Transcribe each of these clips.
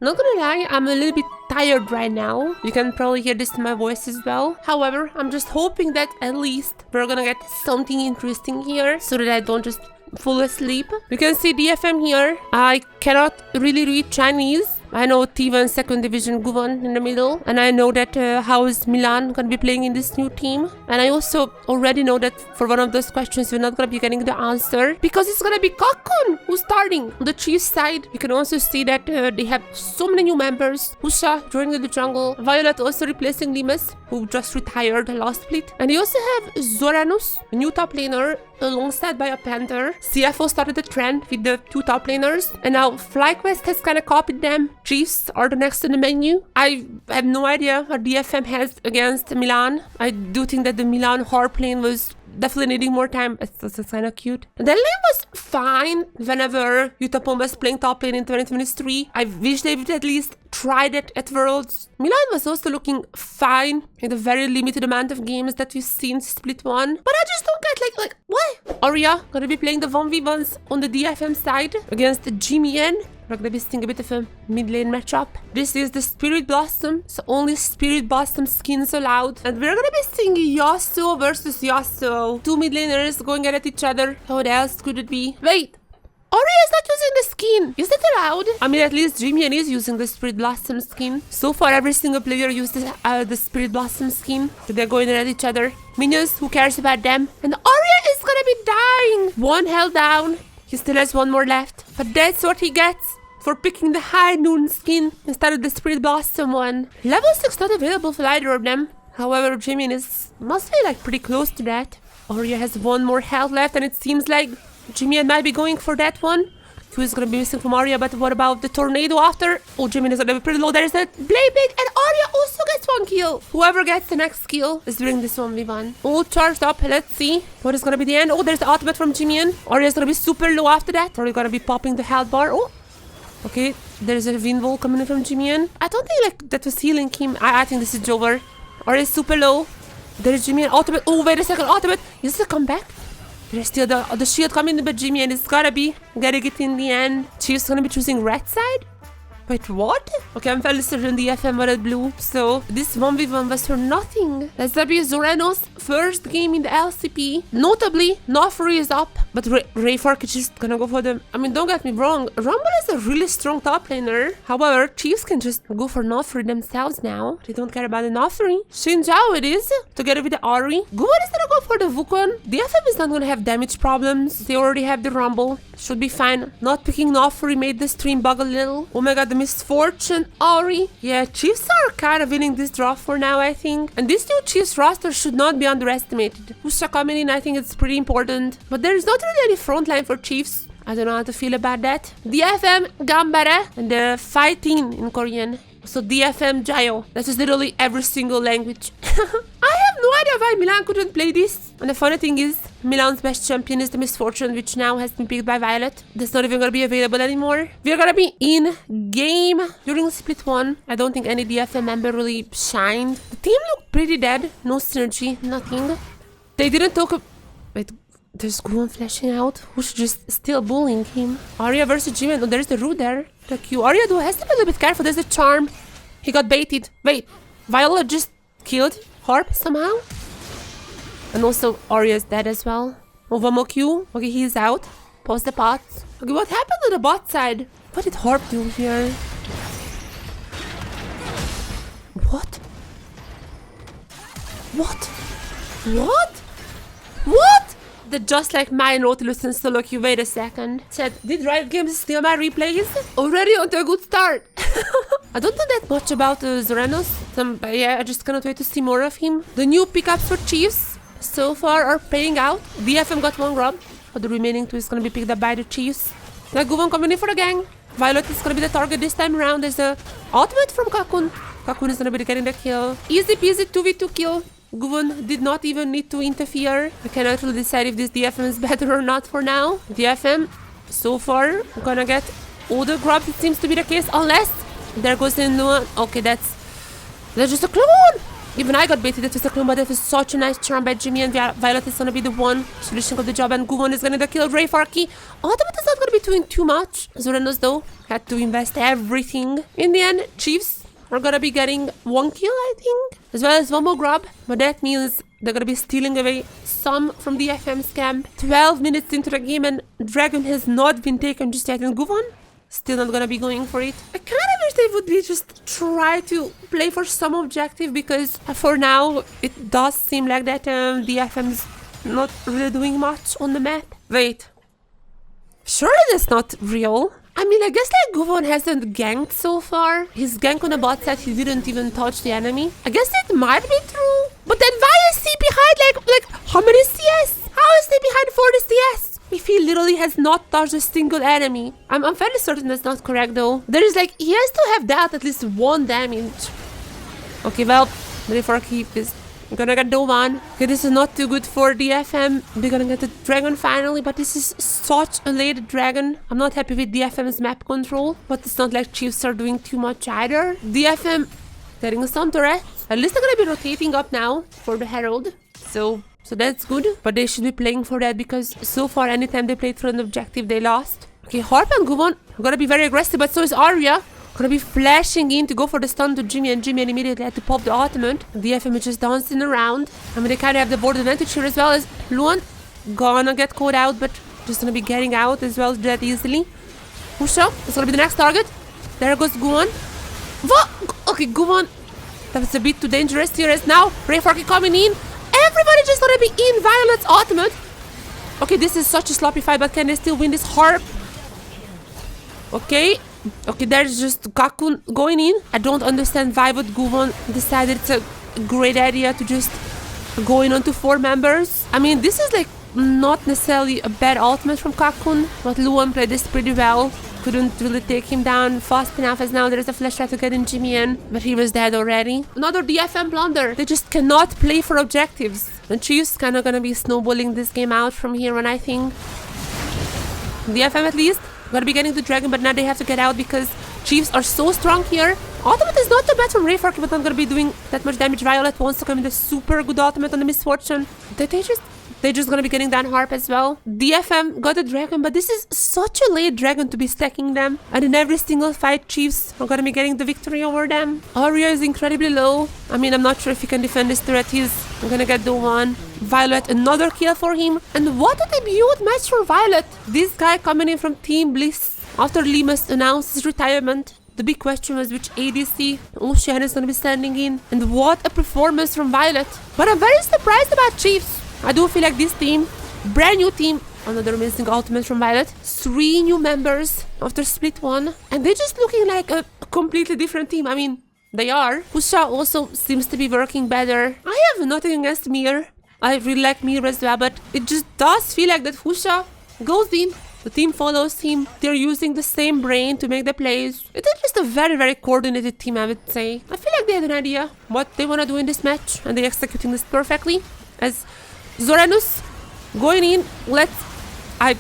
Not gonna lie, I'm a little bit tired right now. You can probably hear this in my voice as well. However, I'm just hoping that at least we're gonna get something interesting here so that I don't just fall asleep. You can see DFM here. I cannot really read Chinese. I know T1 second division Guvan in the middle, and I know that how is Milan gonna be playing in this new team. And I also already know that for one of those questions we're not gonna be getting the answer because it's gonna be Kakun who's starting. On the Chiefs side, you can also see that they have so many new members. Husha joining the jungle, Violet also replacing Limes, who just retired last split, and they also have Zoranus, a new top laner, alongside by a Panther. CFO started the trend with the two top laners, and now FlyQuest has kind of copied them. Chiefs are the next in the menu. I have no idea what DFM has against Milan. I do think that the Milan harp lane was definitely needing more time. It's kind of cute. And the lane was fine whenever Utapon was playing top lane in 2023. I wish they would at least try that at Worlds. Milan was also looking fine in the very limited amount of games that we've seen split one. But I just don't get like what? Arya gonna be playing the 1v1s on the DFM side against Jimmy N. We're gonna be seeing a bit of a mid lane matchup. This is the Spirit Blossom, so only Spirit Blossom skins allowed. And we're gonna be seeing Yasuo versus Yasuo. Two mid laners going at each other. What else could it be? Wait! Arya is not using the skin. Is that allowed? I mean, at least Jimian is using the Spirit Blossom skin. So far, every single player used the Spirit Blossom skin. So they're going at each other. Minions, who cares about them? And Arya is gonna be dying. One held down. He still has one more left. But that's what he gets for picking the High Noon skin instead of the Spirit Blossom one. Level 6 not available for either of them. However, Jimmy must be like pretty close to that. Arya has one more health left, and it seems like Jimmy might be going for that one. Q is gonna be missing from Arya, but what about the tornado after? Oh, Jimmy is gonna be pretty low. There's a Blade Big, and Arya also gets one kill. Whoever gets the next kill is doing this 1v1. All charged up. Let's see what is gonna be the end. Oh, there's the ultimate from Jimmy. Arya is gonna be super low after that. Probably gonna be popping the health bar. Oh. Okay, there's a wind wall coming in from Jimian. I don't think like that was healing him. I think this is Jover. Or is super low. There is Jimian ultimate. Oh, wait a second, ultimate. Is this a comeback? There's still the shield coming in, but Jimian is gotta be getting it in the end. Chief's gonna be choosing red side? Wait, what? Okay, I'm fairly certain the FM were at blue, so this 1v1 was for nothing. That's gonna be Zorano's first game in the LCP. Notably, Nofri is up, but Rayfork is just gonna go for them. I mean, don't get me wrong, Rumble is a really strong top laner. However, Chiefs can just go for Nofri themselves now. They don't care about the Nofri. Xin Zhao it is, together with the Ahri. Guan is gonna go for the Wukong. The FM is not gonna have damage problems. They already have the Rumble. Should be fine. Not picking Nofri made the stream bug a little. Oh my god, the misfortune, Ahri. Yeah, Chiefs are kind of winning this draw for now, I think. And this new Chiefs roster should not be underestimated. Husha coming in, I think it's pretty important. But there is not really any frontline for Chiefs. I don't know how to feel about that. DFM, Gambare, and the fighting in Korean. So DFM, Jayo. That is literally every single language. I have no idea why Milan couldn't play this. And the funny thing is, Milan's best champion is the Misfortune, which now has been picked by Violet. That's not even gonna be available anymore. We're gonna be in game during split one. I don't think any DFM member really shined. The team looked pretty dead. No synergy, nothing. They didn't talk. Wait, there's Guan flashing out. Who's just still bullying him? Arya versus Jimin. Oh, there's the root there. The Q. Arya though has to be a little bit careful. There's a charm. He got baited. Wait, Viola just killed Harp somehow? And also Arya's dead as well. Oh, one more Q. Okay, he's out. Pause the pots. Okay, what happened to the bot side? What did Harp do here? What? What? What? What? That just like my Nautilus and solo queue. Wait a second. Said, did Riot Games steal my replays? Already on to a good start. I don't know that much about Zoranos. Yeah, I just cannot wait to see more of him. The new pickups for Chiefs so far are paying out. DFM got one grab. But the remaining two is gonna be picked up by the Chiefs. Now Guvan coming in for the gang. Violet is gonna be the target this time around. There's the ultimate from Kakun. Kakun is gonna be getting the kill. Easy peasy 2v2 kill. Guvan did not even need to interfere. I cannot really decide if this DFM is better or not for now. DFM, so far, gonna get all the grabs. It seems to be the case, unless there goes the new one. Okay, that's just a clone. Even I got baited into the clone, but that was such a nice charm by Jimmy, and Violet is gonna be the one finishing up the job, and Guvon is gonna kill Ray Farky. Ultimate is not gonna be doing too much. Zoranos, though, had to invest everything. In the end, Chiefs are gonna be getting 1 kill, I think, as well as 1 more grab, but that means they're gonna be stealing away some from the DFM's camp. 12 minutes into the game, and Dragon has not been taken just yet, and Guvon still not gonna be going for it. I kind of wish they would be just try to play for some objective, because for now it does seem like that DFM's not really doing much on the map. Wait, surely that's not real. I mean, I guess like Guvon hasn't ganked so far. His gank on the bot said he didn't even touch the enemy. I guess it might be true. But then why is he behind like how many CS? How is he behind 40 CS? If he literally has not touched a single enemy. I'm fairly certain that's not correct though. There is like, he has to have dealt at least 1 damage. Okay, well, ready for a keep is gonna get the one. Okay, this is not too good for DFM. We're gonna get the dragon finally, but this is such a late dragon. I'm not happy with DFM's map control, but it's not like Chiefs are doing too much either. DFM getting some turrets. At least they're gonna be rotating up now for the Herald. So that's good, but they should be playing for that, because so far anytime they played for an objective they lost. Okay, Harp and Guvon are gonna be very aggressive, but so is Arya. Gonna be flashing in to go for the stun to Jimmy, and Jimmy immediately had to pop the ultimate. DFM is just dancing around. I mean, they kind of have the board advantage here as well, as Luan gonna get caught out, but just gonna be getting out as well that easily. Husha is gonna be the next target. There goes Guvon. What? Okay, Guvon. That was a bit too dangerous here, as now Ray Farky coming in. Everybody just gonna be in Violet's ultimate. Okay, this is such a sloppy fight, but can they still win this Harp? Okay, there's just Gakun going in. I don't understand why would Guvon decided it's a great idea to just go in onto 4 members. I mean, this is like not necessarily a bad ultimate from Gakun, but Luan played this pretty well. Couldn't really take him down fast enough, as now there's a flash try to get in Jimmy in, but he was dead already. Another DFM blunder. They just cannot play for objectives. And Chiefs kind of gonna be snowballing this game out from here on, I think. DFM at least gonna be getting the dragon, but now they have to get out because Chiefs are so strong here. Ultimate is not too bad from Ray Farky, but not gonna be doing that much damage. Violet wants to come in the super good ultimate on the Misfortune. They're just gonna be getting down Harp as well. DFM got a dragon, but this is such a late dragon to be stacking them. And in every single fight, Chiefs are gonna be getting the victory over them. Arya is incredibly low. I mean, I'm not sure if he can defend this turret. He's gonna get the one. Violet, another kill for him. And what a debut match for Violet. This guy coming in from Team Bliss after Lemus announced his retirement. The big question was which ADC Ocean is gonna be standing in. And what a performance from Violet. But I'm very surprised about Chiefs. I do feel like this team, brand new team, another amazing ultimate from Violet, 3 new members after split 1, and they're just looking like a completely different team. I mean, they are. Husha also seems to be working better. I have nothing against Mir. I really like Mir as well, but it just does feel like that Husha goes in, the team follows him, they're using the same brain to make the plays. It is just a very, very coordinated team, I would say. I feel like they had an idea what they want to do in this match, and they're executing this perfectly. As Zoranus going in, I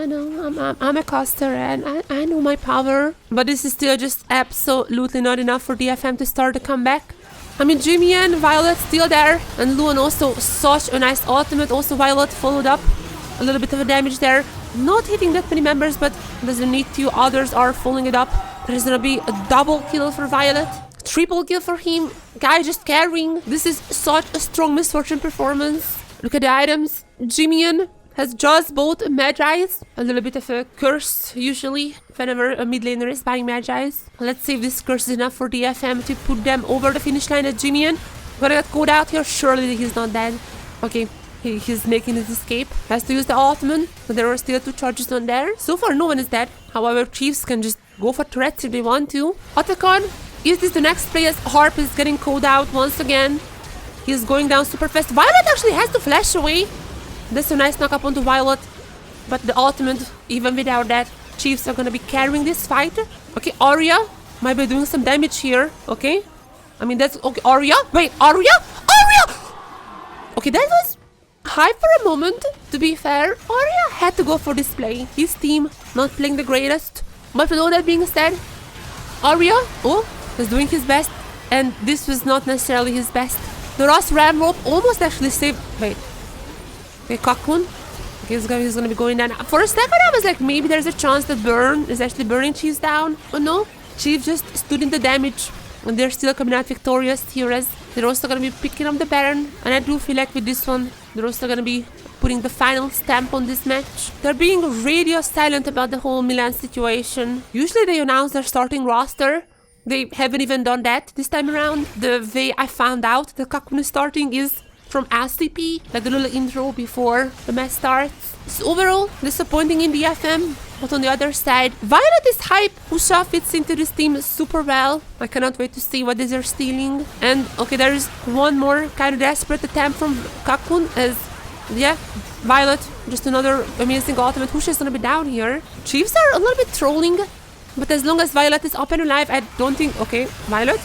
know I'm a caster and I know my power, but this is still just absolutely not enough for DFM to start a comeback. I mean, Jimmy and Violet still there, and Luan also such a nice ultimate. Also Violet followed up a little bit of a damage there, not hitting that many members, but doesn't need to. Others are following it up. There's gonna be a double kill for Violet. Triple kill for him. Guy just carrying. This is such a strong Misfortune performance. Look at the items. Jimian has just bought Magi's. A little bit of a curse usually whenever a mid laner is buying Magi's. Let's see if this curse is enough for DFM to put them over the finish line. At Jimian gonna get caught out here. Surely he's not dead. Okay, he's making his escape. Has to use the ultimate, but there are still 2 charges on there. So far no one is dead. However, Chiefs can just go for turrets if they want to. Otacon, is this the next play as Harp is getting called out once again? He's going down super fast. Violet actually has to flash away. That's a nice knock up onto Violet. But the ultimate, even without that, Chiefs are gonna be carrying this fight. Okay, Arya might be doing some damage here. Okay. I mean, that's okay. Arya? Wait, Arya? Arya! Okay, that was high for a moment, to be fair. Arya had to go for this play. His team not playing the greatest. But with all that being said, Arya, is doing his best and this was not necessarily his best. The Ross Ram rope almost actually saved... Wait. Okay, Cocoon. Okay, he's gonna be going down. For a second, I was like, maybe there's a chance that Burn is actually burning Chiefs down. But no, Chief just stood in the damage. And they're still coming out victorious here as they're also gonna be picking up the Baron. And I do feel like with this one, they're also gonna be putting the final stamp on this match. They're being radio silent about the whole Milan situation. Usually they announce their starting roster. They haven't even done that this time around. The way I found out the Cocoon is starting is from LCP, like the little intro before the match starts. So overall, disappointing in DFM. But on the other side, Violet is hype. Usha fits into this team super well. I cannot wait to see what these are stealing. And okay, there is one more kind of desperate attempt from Cocoon as, yeah, Violet, just another amazing ultimate. Usha is gonna be down here. Chiefs are a little bit trolling, but as long as Violet is up and alive, I don't think... Okay, Violet?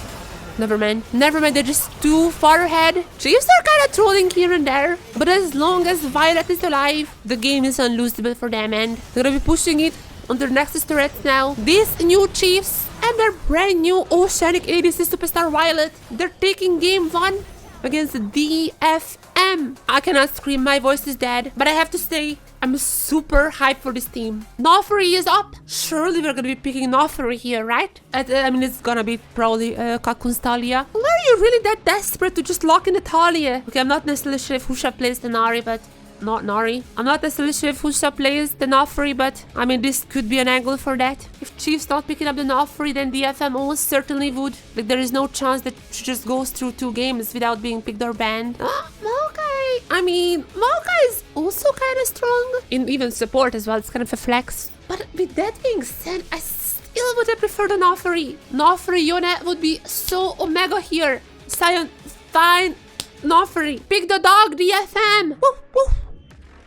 Never mind, they're just too far ahead. Chiefs are kind of trolling here and there, but as long as Violet is alive, the game is unlosable for them, and they're gonna be pushing it on their Nexus turrets now. These new Chiefs and their brand new Oceanic ADC superstar Violet, they're taking game 1 against DFM. I cannot scream, my voice is dead, but I have to say, I'm super hyped for this team. Nofri is up. Surely we're gonna be picking Nofri here, right? I mean, it's gonna be probably Cocoon's Talia. Were you really that desperate to just lock in the Talia? Okay, I'm not necessarily sure if Husha plays the Nari, but... Not Nari. I'm not necessarily sure if Husha plays the Nofri, but I mean, this could be an angle for that. If Chief's not picking up the Nofri, then DFM almost certainly would. Like, there is no chance that she just goes through 2 games without being picked or banned. Maokai! I mean, Maokai is also kind of strong. In even support as well, it's kind of a flex. But with that being said, I still would have preferred the Nofri. Nofri Yone would be so omega here. Sion, fine. Nofri. Pick the dog, DFM. Woo, woo.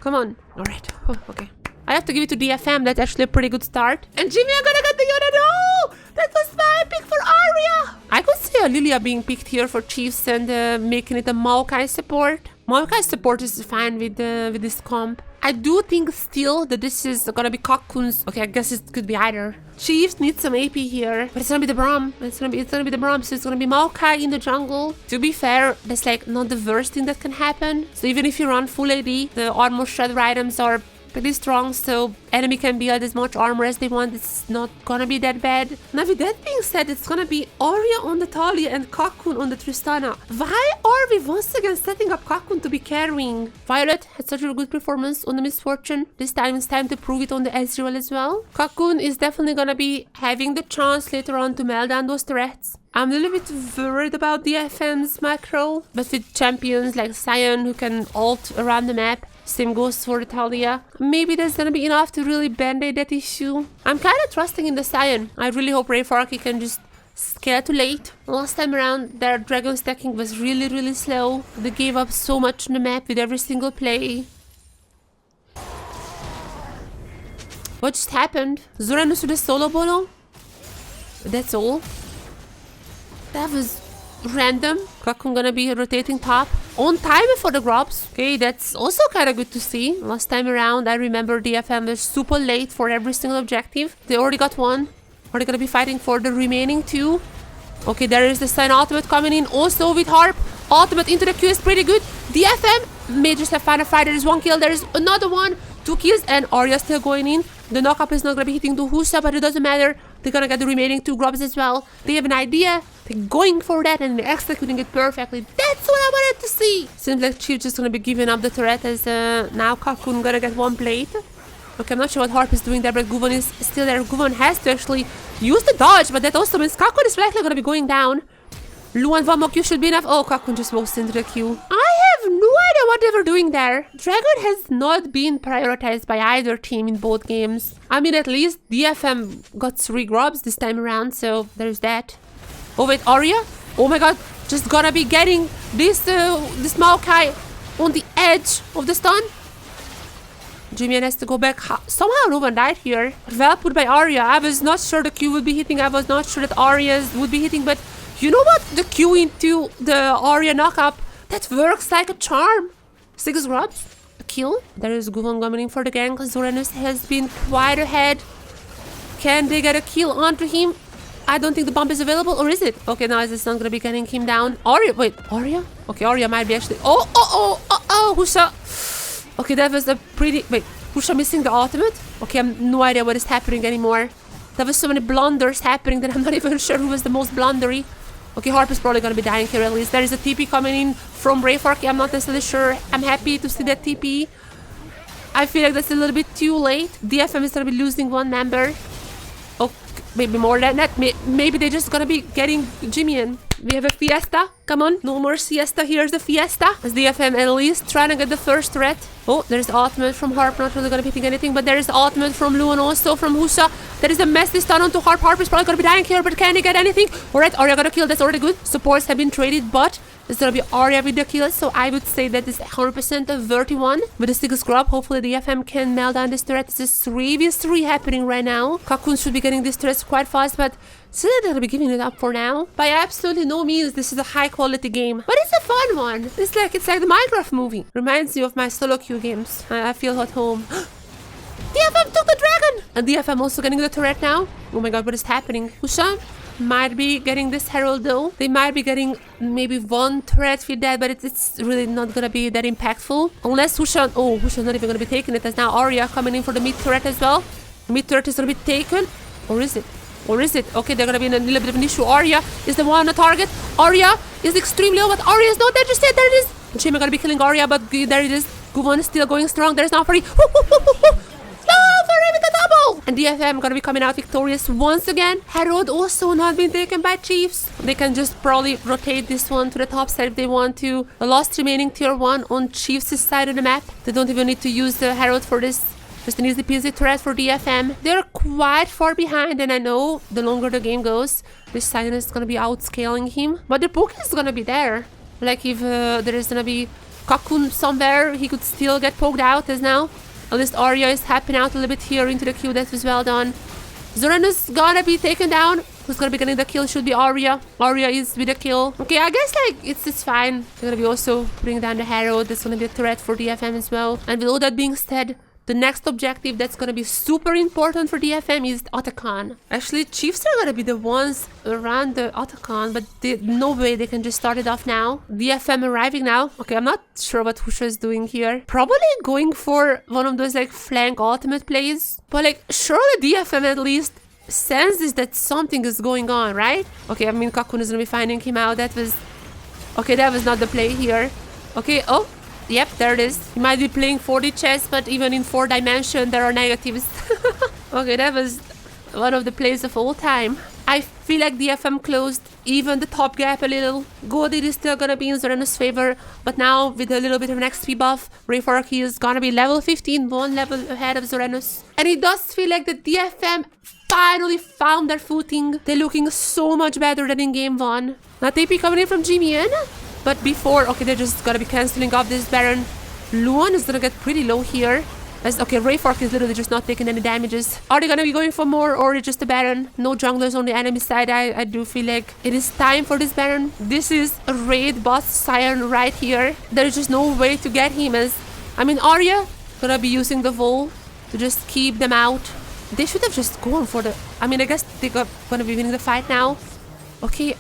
Come on. Alright. Oh, okay. I have to give it to DFM. That's actually a pretty good start. And Jimmy, I'm gonna get the Yone. No! That was my pick for Arya. I could see a Lilia being picked here for Chiefs and making it a Maokai support. Maokai support is fine with this comp. I do think still that this is gonna be Cocoon's. Okay, I guess it could be either. Chiefs need some AP here, but it's gonna be the Braum. It's gonna be the Braum, so it's gonna be Maokai in the jungle. To be fair, that's like not the worst thing that can happen. So even if you run full AD, the armor shredder items are pretty strong, so enemy can build as much armor as they want. It's not gonna be that bad. Now with that being said, it's gonna be Arya on the Talia and Cocoon on the Tristana. Why are we once again setting up Cocoon to be carrying? Violet had such a good performance on the Misfortune. This time it's time to prove it on the Ezreal as well. Cocoon is definitely gonna be having the chance later on to melt down those threats. I'm a little bit worried about the FM's macro, but with champions like Sion who can ult around the map, same goes for Talia, maybe that's gonna be enough to really band-aid that issue. I'm kinda trusting in the Sion. I really hope Rayfarky can just scale too late. Last time around, their dragon stacking was really slow. They gave up so much on the map with every single play. What just happened? Zoranus with a solo bolo? That's all? That was random. Cocoon gonna be rotating top. On time for the grubs. Okay, that's also kind of good to see. Last time around, I remember DFM was super late for every single objective. They already got one. Are they gonna be fighting for the remaining 2? Okay, there is the Sign ultimate coming in. Also with Harp. Ultimate into the Q is pretty good. DFM may just have found a fight. There is 1 kill. There is another one. 2 kills and Arya still going in. The knockup is not gonna be hitting the Husa, but it doesn't matter. They're gonna get the remaining 2 grubs as well. They have an idea. They're going for that and they're executing it perfectly. That's what I wanted to see. Seems like Chief just gonna be giving up the turret as now Cocoon gonna get 1 plate. Okay, I'm not sure what Harp is doing there, but Guvon is still there. Guvon has to actually use the dodge, but that also means Cocoon is likely gonna be going down. Luan 1 more Q should be enough. Oh, Cocoon just walks into the queue. I have no idea what they were doing there. Dragon has not been prioritized by either team in both games. I mean, at least DFM got 3 grubs this time around, so there's that. Oh wait, Arya? Oh my god, just gonna be getting this Maokai on the edge of the stun. Jimmy has to go back. Somehow Ruben died here. Well put by Arya. I was not sure the Q would be hitting. I was not sure that Arya's would be hitting, but you know what? The Q into the Arya knockup, that works like a charm. 6 grubs, a kill. There is Guvon coming in for the gank. Zoranus has been quite ahead. Can they get a kill onto him? I don't think the bomb is available, or is it? Okay, now it's not gonna be getting him down. Arya, wait, Arya? Okay, Arya might be actually. Oh, Husha. Okay, that was a pretty. Wait, Husha missing the ultimate? Okay, I have no idea what is happening anymore. There was so many blunders happening that I'm not even sure who was the most blundery. Okay, Harp is probably gonna be dying here at least. There is a TP coming in from Rayforky. I'm not necessarily sure. I'm happy to see that TP. I feel like that's a little bit too late. DFM is gonna be losing one member. Okay, maybe more than that. Maybe they're just gonna be getting Jimmy in. We have a Fiesta. Come on, no more Siesta. Here's the Fiesta. As DFM at least trying to get the first threat. Oh, there's the ultimate from Harp. Not really gonna be hitting anything, but there is the ultimate from Luan also from Husa. There is a massive stun onto Harp. Harp is probably gonna be dying here, but can he get anything? Alright, Arya got a kill. That's already good. Supports have been traded, but it's gonna be Arya with the kill, so I would say that is 100% a 31 with a single scrub. Hopefully the FM can melt down this turret. This is 3v3 happening right now. Cocoon should be getting this turret quite fast, but still they're gonna be giving it up for now. By absolutely no means this is a high quality game, but it's a fun one. It's like the Minecraft movie. Reminds you of my solo queue games. I feel at home. DFM took the dragon! And DFM also getting the turret now. Oh my god, what is happening? Husha might be getting this herald though. They might be getting maybe one turret with that, but it's really not gonna be that impactful. Unless Husha... Oh, Husha's not even gonna be taking it, as now Arya coming in for the mid turret as well. The mid turret is gonna be taken. Or is it? Or is it? Okay, they're gonna be in a little bit of an issue. Arya is the one on the target. Arya is extremely low, but Arya is not dead just yet. There it is. Jimmy gonna be killing Arya, but there it is. Guvon is still going strong. There's now Furry. With the double! And DFM gonna be coming out victorious once again. Herald also not been taken by Chiefs. They can just probably rotate this one to the top side if they want to. The last remaining tier 1 on Chiefs' side of the map. They don't even need to use the Herald for this. Just an easy peasy threat for DFM. They're quite far behind, and I know the longer the game goes, this side is gonna be outscaling him. But the poke is gonna be there. Like if there is gonna be Cocoon somewhere, he could still get poked out as now. At least Arya is tapping out a little bit here into the queue. That was well done. Zoranus gonna be taken down. Who's gonna be getting the kill should be Arya. Arya is with the kill. Okay, I guess like it's fine. They're gonna be also putting down the Herald. That's gonna be a threat for DFM as well. And with all that being said, the next objective that's gonna be super important for DFM is Otacon. Actually, Chiefs are gonna be the ones around the Otacon, but no way they can just start it off now. DFM arriving now. Okay, I'm not sure what Husha is doing here. Probably going for one of those like flank ultimate plays. But like, surely DFM at least senses that something is going on, right? Okay, I mean, Cocoon is gonna be finding him out. That was... Okay, that was not the play here. Okay, oh. Yep, there it is. He might be playing 4D chess, but even in 4 dimension, there are negatives. Okay, that was one of the plays of all time. I feel like DFM closed even the top gap a little. Goldie is still gonna be in Zoranus' favor, but now with a little bit of an XP buff, Rayforky is gonna be level 15, one level ahead of Zoranus. And it does feel like the DFM finally found their footing. They're looking so much better than in game 1. Now TP coming in from Jimian. But before, okay, they're just gonna be cancelling off this Baron. Luan is gonna get pretty low here. As, okay, Rayfork is literally just not taking any damages. Are they gonna be going for more, or just a Baron? No junglers on the enemy side. I do feel like it is time for this Baron. This is a raid boss Scion right here. There is just no way to get him, as... I mean, Arya gonna be using the Vol to just keep them out. They should have just gone for the... I mean, I guess they're gonna be winning the fight now. Okay...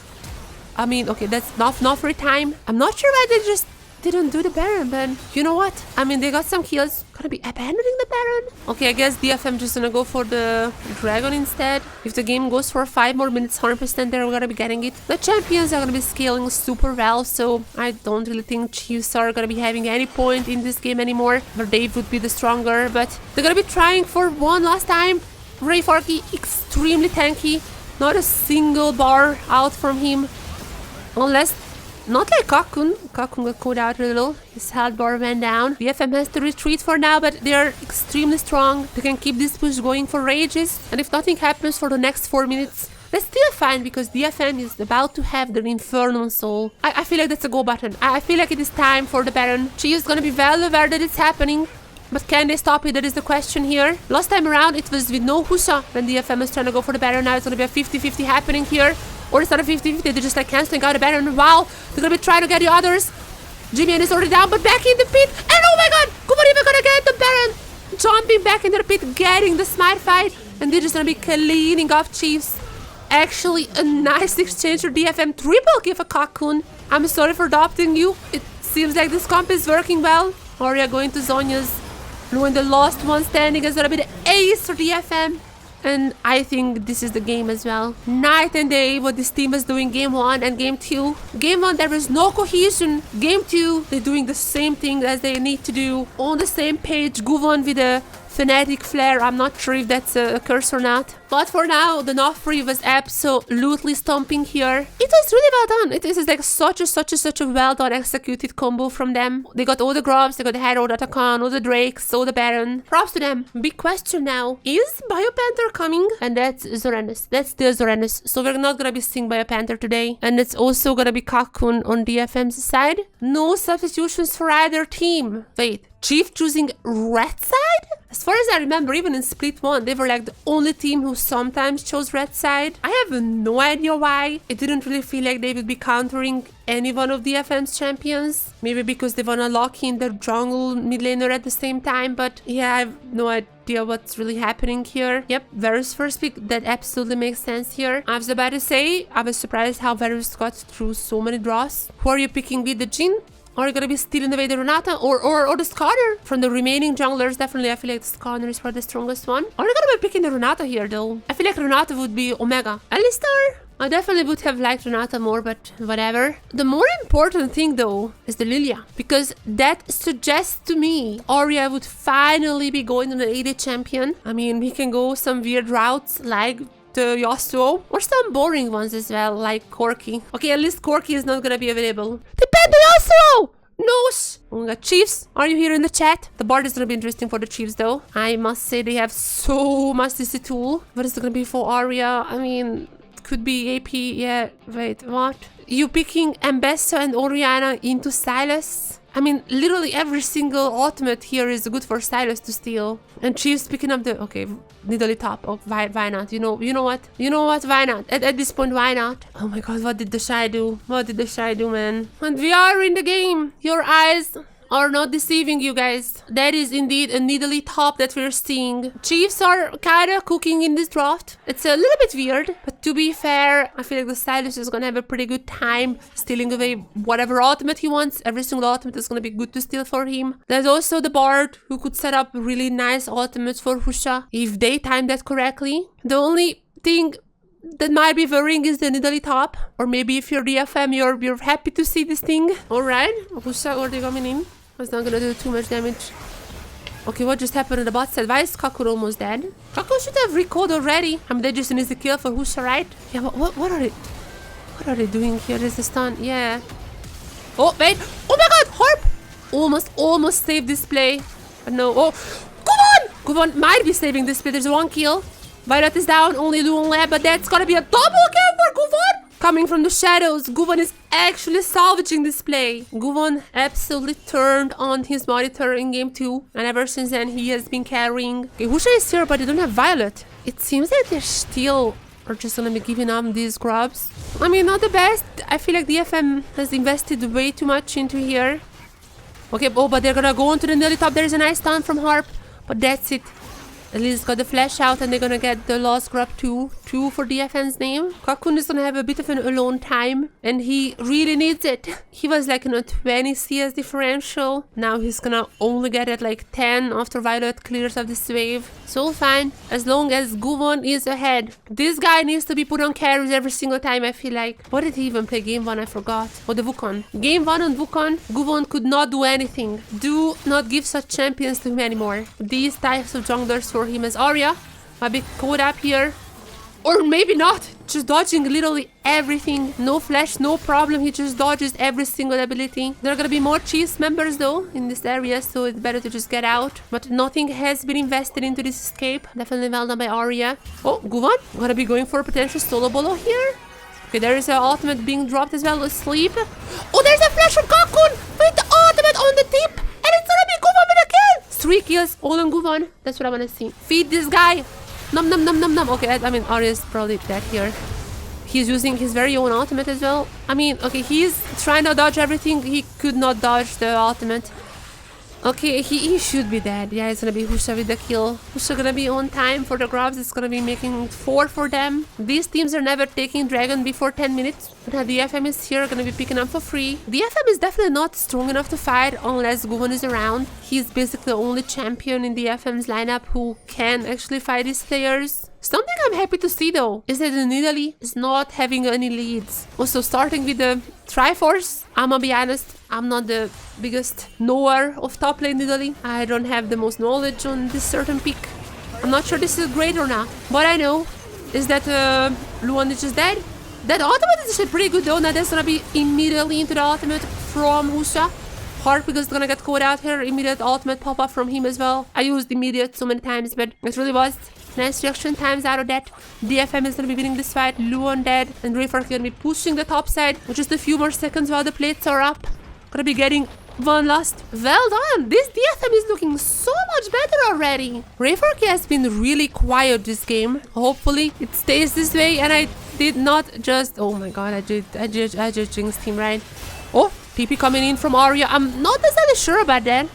I mean, okay, that's not for time. I'm not sure why they just didn't do the Baron, but you know what? I mean, they got some kills. Gonna be abandoning the Baron? Okay, I guess DFM just gonna go for the Dragon instead. If the game goes for 5 more minutes, 100% they're gonna be getting it. The champions are gonna be scaling super well, so I don't really think Chiefs are gonna be having any point in this game anymore. But Dave would be the stronger, but they're gonna be trying for one last time. Rayforky, extremely tanky. Not a single bar out from him. Unless, not like Cocoon. Cocoon got caught out a little. His health bar went down. DFM has to retreat for now, but they are extremely strong. They can keep this push going for ages. And if nothing happens for the next 4 minutes, that's still fine, because DFM is about to have their Infernal Soul. I feel like that's a go button. I feel like it is time for the Baron. She is gonna be well aware that it's happening. But can they stop it? That is the question here. Last time around, it was with no Husa when DFM is trying to go for the Baron. Now it's gonna be a 50-50 happening here. Or it's not a 50-50, they're just like cancelling out the Baron. Wow, they're gonna be trying to get the others. Jimian is already down, but back in the pit. And oh my god, Kumar even gonna get the Baron. Jumping back into the pit, getting the smite fight. And they're just gonna be cleaning off Chiefs. actually a nice exchange for DFM. Triple kill for Cocoon. I'm sorry for adopting you. It seems like this comp is working well. Arya going to Zonya's. Knowing the last one standing is gonna be the ace for DFM. And I think this is the game as well. Night and day what this team is doing game 1 and game 2. Game 1 there is no cohesion. Game 2 they're doing the same thing as they need to do. On the same page. Guvon with a fanatic flare. I'm not sure if that's a curse or not. But for now, the Nofri was absolutely stomping here. It was really well done. It is like such a well done executed combo from them. They got all the grubs, they got the Herald, Atakan, all the Drakes, all the Baron. Props to them. Big question now. Is Biopanther coming? And that's Zoranus. That's the Zoranus. So we're not gonna be seeing Biopanther today. And it's also gonna be Cocoon on DFM's side. No substitutions for either team. Wait. Chief choosing red side? As far as I remember, even in Split 1, they were like the only team who sometimes chose red side. I have no idea why. It didn't really feel like they would be countering any one of DFM's champions. Maybe because they wanna lock in their jungle mid laner at the same time, but yeah, I have no idea what's really happening here. Yep, Varus first pick, that absolutely makes sense here. I was about to say, I was surprised how Varus got through so many draws. Who are you picking with the Jhin? Are you gonna be stealing away the Renata or the Skarner? From the remaining junglers, definitely I feel like the Skarner is probably the strongest one. Are you gonna be picking the Renata here though? I feel like Renata would be Omega. Alistar? I definitely would have liked Renata more, but whatever. The more important thing though is the Lilia. Because that suggests to me Arya would finally be going on an AD champion. I mean, we can go some weird routes like the Yasuo, or some boring ones as well, like Corki. Okay, at least Corki is not gonna be available. Depend on Yasuo! No! We got Chiefs. Are you here in the chat? The Bard is gonna be interesting for the Chiefs though. I must say they have so much CC tool. What is it gonna be for Arya? I mean, could be AP. Yeah, wait, what? You picking Ambessa and Orianna into Sylas? I mean, literally every single ultimate here is good for Sylas to steal. And Chiefs picking up the... Okay, NIDALEE top. Oh, why not? You know what? You know what? Why not? At this point, why not? Oh my god, what did the Shy do? What did the Shy do, man? And we are in the game. Your eyes are not deceiving you guys. That is indeed a NIDALEE top that we're seeing. Chiefs are kinda cooking in this draft. It's a little bit weird, but to be fair, I feel like the Stylist is gonna have a pretty good time stealing away whatever ultimate he wants. Every single ultimate is gonna be good to steal for him. There's also the Bard who could set up really nice ultimates for Husha if they time that correctly. The only thing that might be worrying is the NIDALEE top. Or maybe if you're DFM, you're happy to see this thing. Alright, Husha already coming in. It's not gonna do too much damage. Okay, what just happened on the bot side? Why is Kakur almost dead? Kakur should have recalled already. I mean, they just needs the kill for Husha, right? Yeah, what are they doing here? There's a stun. Yeah. Oh, wait. Oh my god, Harp! Almost saved this play. But no. Oh, Guvon might be saving this play. There's one kill. Violet is down, only Luon left, but that's gonna be a double kill for Guvon! Coming from the shadows, Guvon is actually salvaging this play. Guvon absolutely turned on his monitor in game 2, and ever since then he has been carrying. Okay, Husha is here, but they don't have Violet. It seems like they're still just gonna be giving up these grubs. I mean, not the best. I feel like DFM has invested way too much into here. Okay, oh, but they're gonna go on to the NIDALEE top. There's a nice stun from Harp, but that's it. At least got the flash out and they're gonna get the last grab too. 2 for DFN's name. Cocoon is gonna have a bit of an alone time and he really needs it. He was like in a 20 CS differential. Now he's gonna only get it like 10 after Violet clears up this wave. So fine, as long as Guvon is ahead. This guy needs to be put on carries every single time, I feel like. What did he even play game 1? I forgot. Oh, the Wukong. Game 1 on Wukong, Guvon could not do anything. Do not give such champions to him anymore. These types of junglers for him as Arya might be caught up here. Or maybe not. Just dodging literally everything. No flash, no problem. He just dodges every single ability. There are gonna be more Chiefs members though in this area, so it's better to just get out. But nothing has been invested into this escape. Definitely well done by Arya. Oh, Guvon gonna be going for a potential solo bolo here. Okay, there is an ultimate being dropped as well. Sleep. Oh, there's a flash from Cocoon with the ultimate on the tip. And it's gonna be Guvon with a kill. 3 kills all on Guvon. That's what I wanna see. Feed this guy. Nom nom nom nom nom. Okay, I mean, Arya is probably dead here. He's using his very own ultimate as well. I mean, okay, he's trying to dodge everything. He could not dodge the ultimate. Okay, he should be dead. Yeah, it's gonna be Husha with the kill. Husha gonna be on time for the grabs. It's gonna be making 4 for them. These teams are never taking Dragon before 10 minutes. But now DFM is here, gonna be picking up for free. DFM is definitely not strong enough to fight unless Guvan is around. He's basically the only champion in DFM's lineup who can actually fight these players. Something I'm happy to see though is that the NIDALEE is not having any leads. Also starting with the Triforce, I'm gonna be honest, I'm not the biggest knower of top lane NIDALEE. I don't have the most knowledge on this certain pick. I'm not sure this is great or not. What I know is that Luan is just dead. That ultimate is actually pretty good though. Now that's gonna be immediately into the ultimate from Husha. Hard because it's gonna get caught out here. Immediate ultimate pop up from him as well. I used immediate so many times, but it really was nice reaction times out of that. DFM is gonna be winning this fight. Luan dead, and Rayfark gonna be pushing the top side with just a few more seconds while the plates are up. Gonna be getting one last. Well done! This DFM is looking so much better already. Rayfark has been really quiet this game. Hopefully it stays this way, and I did not just. Oh my god! I just jinxed him, right? Oh, PP coming in from Arya. I'm not necessarily sure about that.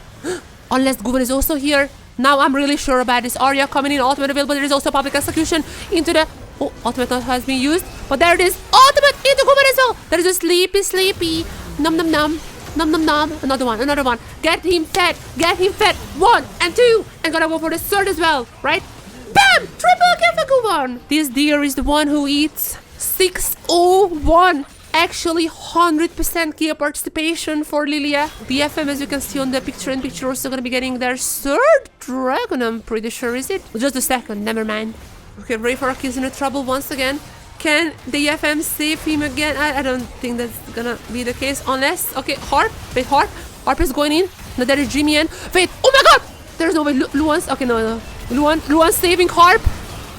Unless Guvan is also here. Now I'm really sure about this. Arya coming in, ultimate available. There is also public execution into the... Oh, ultimate has been used. But there it is. Ultimate into Guvan as well. There is a sleepy. Num num num. Num num num. Another one. Get him fed. 1 and 2. And gonna go for the third as well. Right? Bam! Triple kill for Guvan. This deer is the one who eats 601. Actually 100% kill participation for Lilia. DFM, as you can see on the picture-in-picture, also gonna be getting their third dragon, I'm pretty sure, is it? Just a second, never mind. Okay, Rayfark is in trouble once again. Can DFM save him again? I don't think that's gonna be the case, unless... Okay, Harp. Wait, Harp is going in. No, there is Jimmy in. Wait, oh my god! There's no way. Luan's... Okay, no. Luan's saving Harp.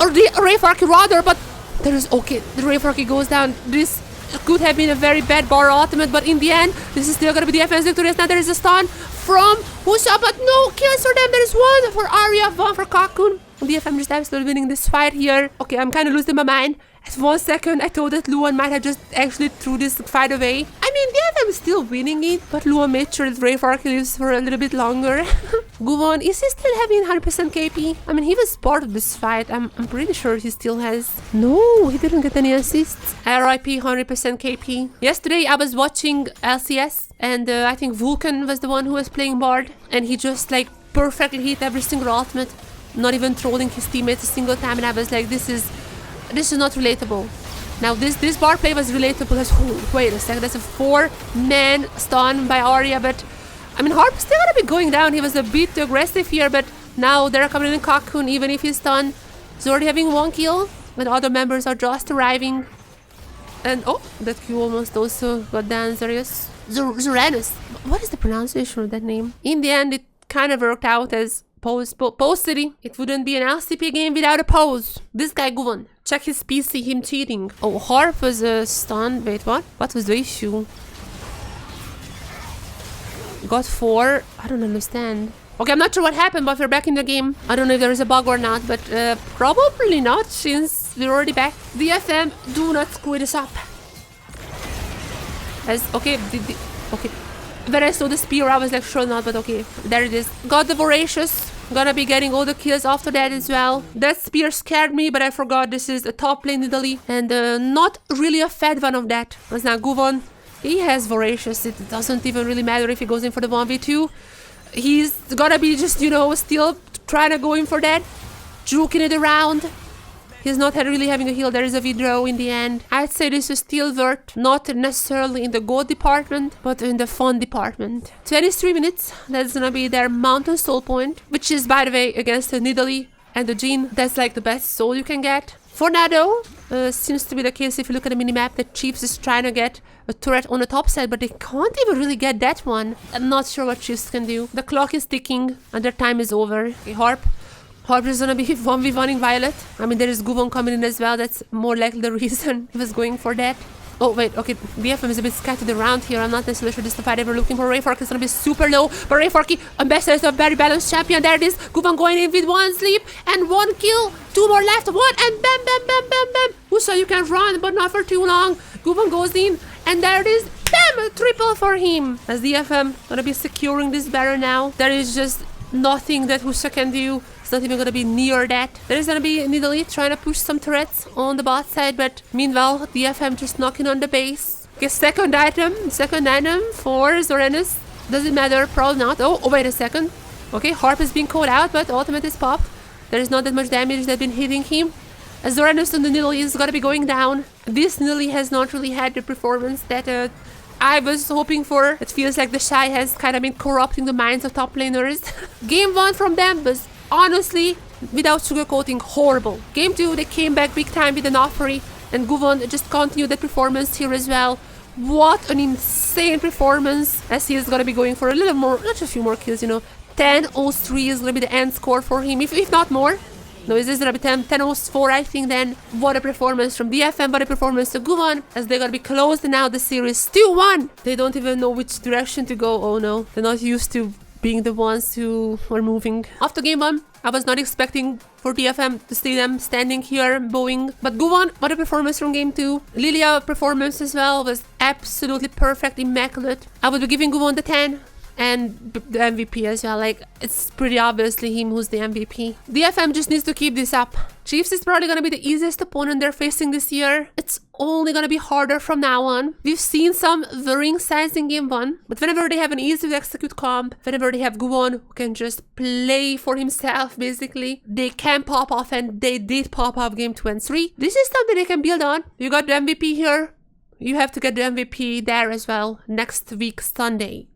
Or the Rayfark rather, but... There is... Okay, the Rayfark goes down. This... could have been a very bad bar ultimate, but in the end, this is still gonna be the DFM's victorious. Now there is a stun from Husha, but no kills for them. There is one for Arya, one for Kakun. DFM just absolutely winning this fight here. Okay, I'm kind of losing my mind. At 1 second, I thought that Luan might have just actually threw this fight away. I mean, DFM is still winning it, but Luan made sure that Rayfark lives for a little bit longer. Guvan, is he still having 100% KP? I mean, he was part of this fight. I'm pretty sure he still has. No, he didn't get any assists. RIP 100% KP. Yesterday, I was watching LCS, and I think Vulcan was the one who was playing Bard, and he just like perfectly hit every single ultimate, not even trolling his teammates a single time, and I was like, this is not relatable. Now this bar play was relatable as... Oh, wait a second, that's a 4-man stun by Arya, but I mean, Harp's still gonna be going down. He was a bit too aggressive here, but now they're coming in Kakun, even if he's stunned. He's already having 1 kill, and other members are just arriving. And oh, that Q almost also got down. Zoranus. What is the pronunciation of that name? In the end, it kind of worked out as Pose City. It wouldn't be an LCP game without a pose. This guy Guvan. Check his PC, him cheating. Oh, Harp was stunned. Wait, what? What was the issue? Got 4. I don't understand. Okay, I'm not sure what happened, but we're back in the game. I don't know if there is a bug or not, but probably not, since we're already back. DFM, do not screw this up. Okay. When I saw the spear, I was like, sure not, but okay. There it is. Got the Voracious. Gonna be getting all the kills after that as well. That spear scared me, but I forgot this is a top lane NIDALEE, and not really a fed one of that. Because now Guvan, he has Voracious. It doesn't even really matter if he goes in for the 1v2. He's gonna be just, you know, still trying to go in for that. Juking it around. He's not really having a heal. There is a withdraw in the end. I'd say this is still worth, not necessarily in the gold department, but in the fun department. 23 minutes. That's gonna be their Mountain Soul point, which is, by the way, against the NIDALEE and the Jean. That's like the best soul you can get. For now, though, seems to be the case if you look at the minimap that Chiefs is trying to get a turret on the top side, but they can't even really get that one. I'm not sure what Chiefs can do. The clock is ticking and their time is over. Okay, Harp is gonna be 1v1ing Violet. I mean, there is Guvan coming in as well. That's more likely the reason he was going for that. Oh, wait, okay. DFM is a bit scattered around here. I'm not necessarily sure this is the fight ever looking for. Rayfark is gonna be super low. But Rayfark, ambassador is a very balanced champion. There it is. Guvan going in with 1 sleep and 1 kill. 2 more left. 1 and bam, bam, bam, bam, bam. Husha, you can run, but not for too long. Guvan goes in and there it is. Bam! DFM, triple for him. As DFM gonna be securing this barrier now. There is just nothing that Husha can do. It's not even gonna be near that. There is gonna be NIDALEE trying to push some turrets on the bot side, but meanwhile, DFM just knocking on the base. Okay, second item for Zoranus. Doesn't matter, probably not. Oh, wait a second. Okay, Harp is being called out, but ultimate is popped. There is not that much damage that's been hitting him. As Zoranus and the NIDALEE is gonna be going down. This NIDALEE has not really had the performance that I was hoping for. It feels like the Shy has kind of been corrupting the minds of top laners. Game 1 from them was honestly, without sugarcoating, horrible. Game 2, they came back big time with an Offrey, and Guvon just continued that performance here as well. What an insane performance, as he is gonna be going for a little more, not just a few more kills, you know. 10-0-3 is gonna be the end score for him, if not more. No, is this gonna be 10-0-4, I think then. What a performance from DFM, what a performance to Guvon, as they're gonna be closing out the series 2-1. They don't even know which direction to go, oh no. They're not used to being the ones who are moving. After game 1, I was not expecting for DFM to see them standing here bowing. But Guvon, what a performance from game 2. Lilia performance as well was absolutely perfect, immaculate. I would be giving Guvon the 10. And the MVP as well, like, it's pretty obviously him who's the MVP. DFM just needs to keep this up. Chiefs is probably gonna be the easiest opponent they're facing this year. It's only gonna be harder from now on. We've seen some varying sides in game 1, but whenever they have an easy to execute comp, whenever they have Guvon who can just play for himself, basically, they can pop off, and they did pop off game 2 and 3. This is something they can build on. You got the MVP here. You have to get the MVP there as well next week, Sunday.